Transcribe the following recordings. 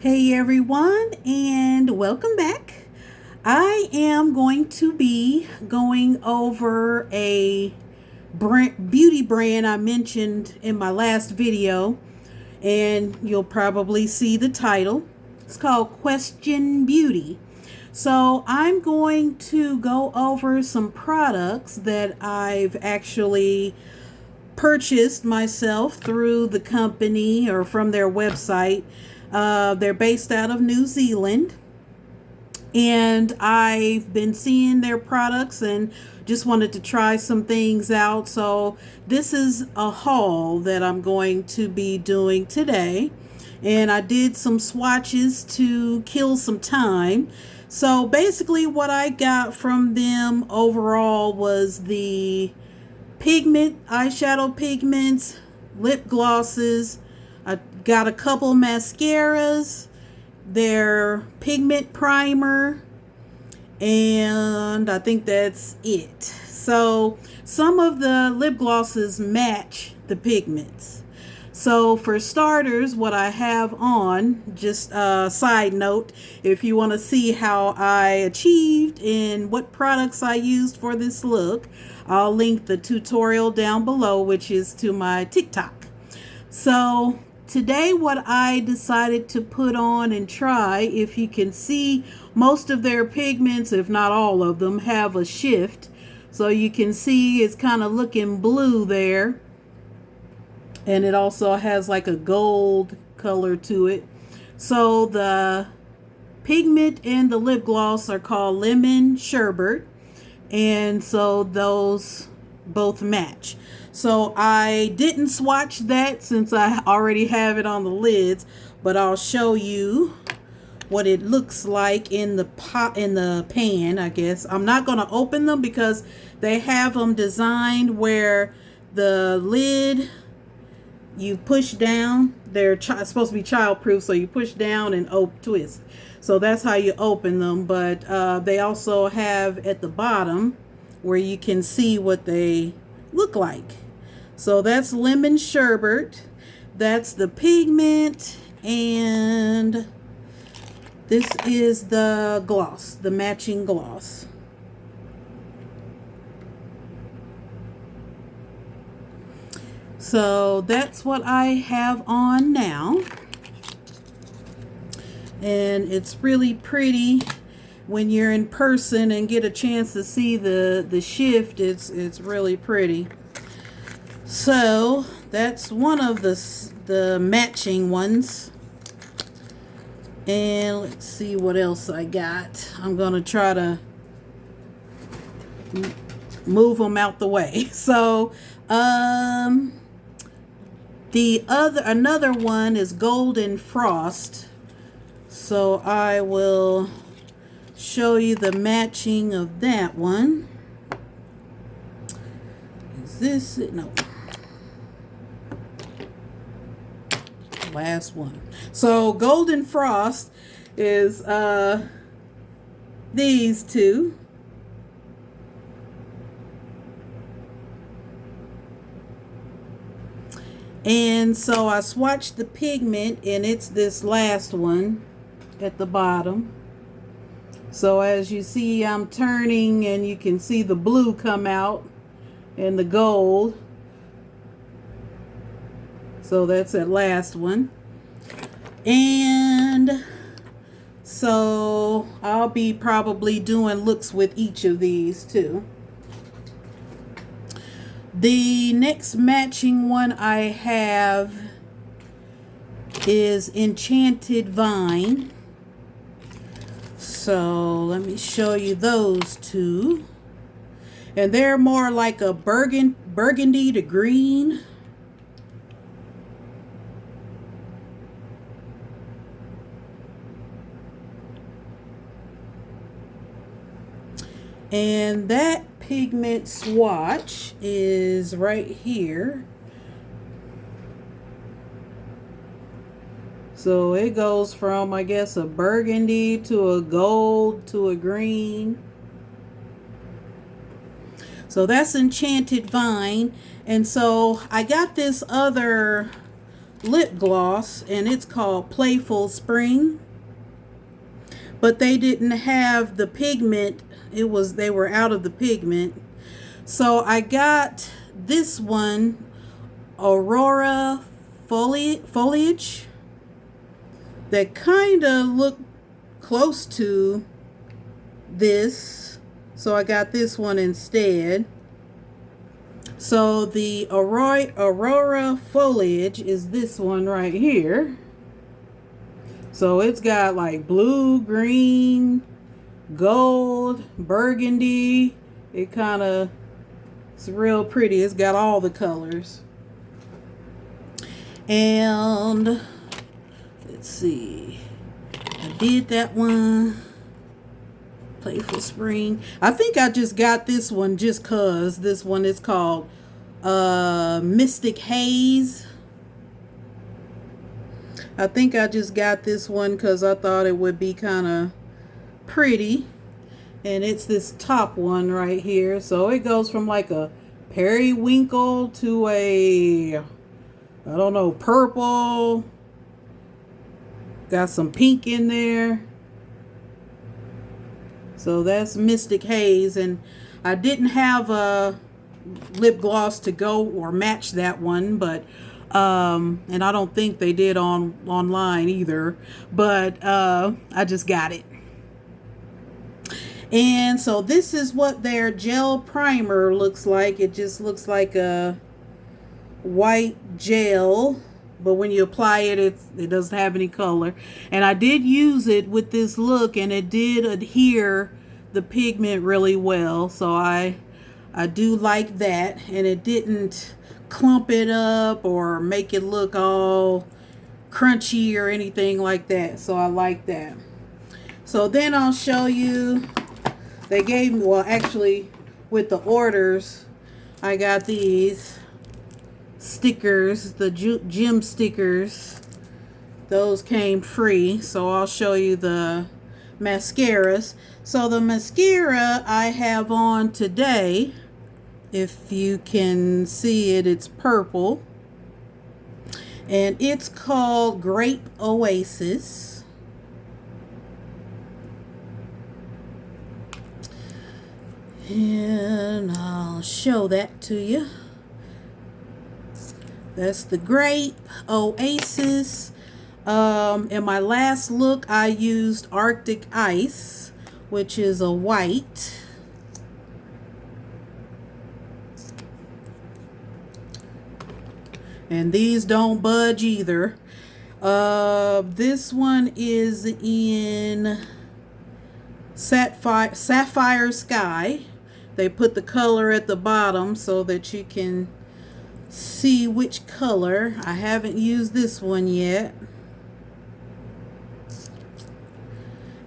Hey everyone, and welcome back. I am going to be going over a beauty brand I mentioned in my last video, and you'll probably see the title. It's called Question Beauty. So I'm going to go over some products that I've actually purchased myself through the company or from their website. They're based out of New Zealand, and I've been seeing their products and just wanted to try some things out. So this is a haul that I'm going to be doing today, and I did some swatches to kill some time. So basically what I got from them overall was the eyeshadow pigments, lip glosses. I got a couple mascaras, their pigment primer, and I think that's it. So some of the lip glosses match the pigments. So for starters, what I have on, just a side note, if you want to see how I achieved and what products I used for this look, I'll link the tutorial down below, which is to my TikTok. So today what I decided to put on and try, if you can see, most of their pigments, if not all of them, have a shift. So you can see it's kind of looking blue there. And it also has like a gold color to it. So the pigment and the lip gloss are called Lemon Sherbet. And so those both match. So I didn't swatch that since I already have it on the lids, but I'll show you what it looks like in the pan, I guess. I'm not going to open them because they have them designed where the lid, you push down. They're supposed to be childproof, so you push down and twist. So that's how you open them. But they also have at the bottom where you can see what they look like. So that's Lemon Sherbet. That's the pigment, and this is the gloss, the matching gloss. So that's what I have on now, and it's really pretty when you're in person and get a chance to see the shift. It's really pretty. So that's one of the matching ones, and let's see what else I got. I'm gonna try to move them out the way. So another one is Golden Frost. So I will show you the matching of that one. Is this it? No. Last one. So Golden Frost is these two. And so I swatched the pigment, and it's this last one at the bottom. So as you see, I'm turning and you can see the blue come out and the gold. So that's that last one. And so I'll be probably doing looks with each of these too. The next matching one I have is Enchanted Vine. So let me show you those two. And they're more like a burgundy to green. And that pigment swatch is right here. So it goes from, I guess, a burgundy to a gold to a green. So that's Enchanted Vine. And so I got this other lip gloss, and it's called Playful Spring. But they didn't have the pigment. They were out of the pigment. So I got this one, Aurora Foliage, that kind of looked close to this. So I got this one instead. So the Aurora Foliage is this one right here. So it's got like blue, green, gold, burgundy. It's real pretty. It's got all the colors. And let's see. I did that one. Playful Spring. I think I just got this one just cause this one is called Mystic Haze. I think I just got this one because I thought it would be kind of pretty. And it's this top one right here. So it goes from like a periwinkle to a, I don't know, purple. Got some pink in there. So that's Mystic Haze, and I didn't have a lip gloss to go or match that one, but and I don't think they did online either, but I just got it. And so this is what their gel primer looks like. It just looks like a white gel, but when you apply it, it doesn't have any color. And I did use it with this look, and it did adhere the pigment really well. So I do like that, and it didn't clump it up or make it look all crunchy or anything like that. So I like that. So then I'll show you. They gave me, well, actually, with the orders, I got these stickers, the gem stickers. Those came free. So I'll show you the mascaras. So the mascara I have on today, if you can see it, it's purple, and it's called Grape Oasis. And I'll show that to you. That's the Grape Oasis. In my last look, I used Arctic Ice, which is a white. And these don't budge either. This one is in Sapphire Sky. They put the color at the bottom so that you can see which color. I haven't used this one yet.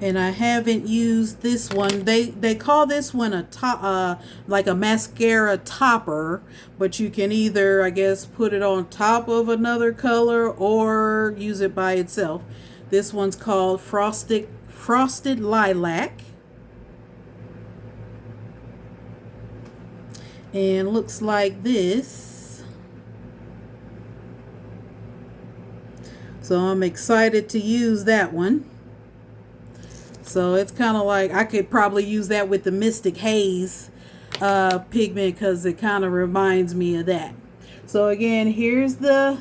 And I haven't used this one. They call this one a top, like a mascara topper, but you can either, I guess, put it on top of another color or use it by itself. This one's called Frosted Lilac. And looks like this. So I'm excited to use that one. So it's kind of like, I could probably use that with the Mystic Haze pigment because it kind of reminds me of that. So again, here's the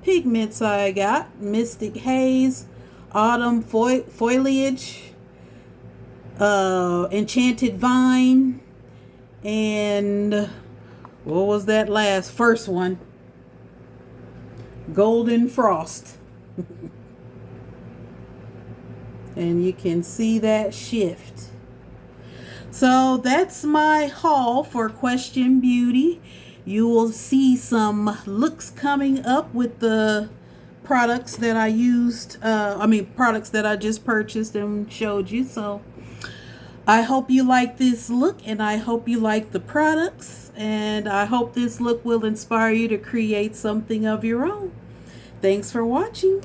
pigments I got. Mystic Haze, Autumn Foliage, Enchanted Vine, and what was that first one? Golden Frost. And you can see that shift. So that's my haul for Question Beauty. You will see some looks coming up with the products that I used. Products that I just purchased and showed you. So I hope you like this look, and I hope you like the products, and I hope this look will inspire you to create something of your own. Thanks for watching.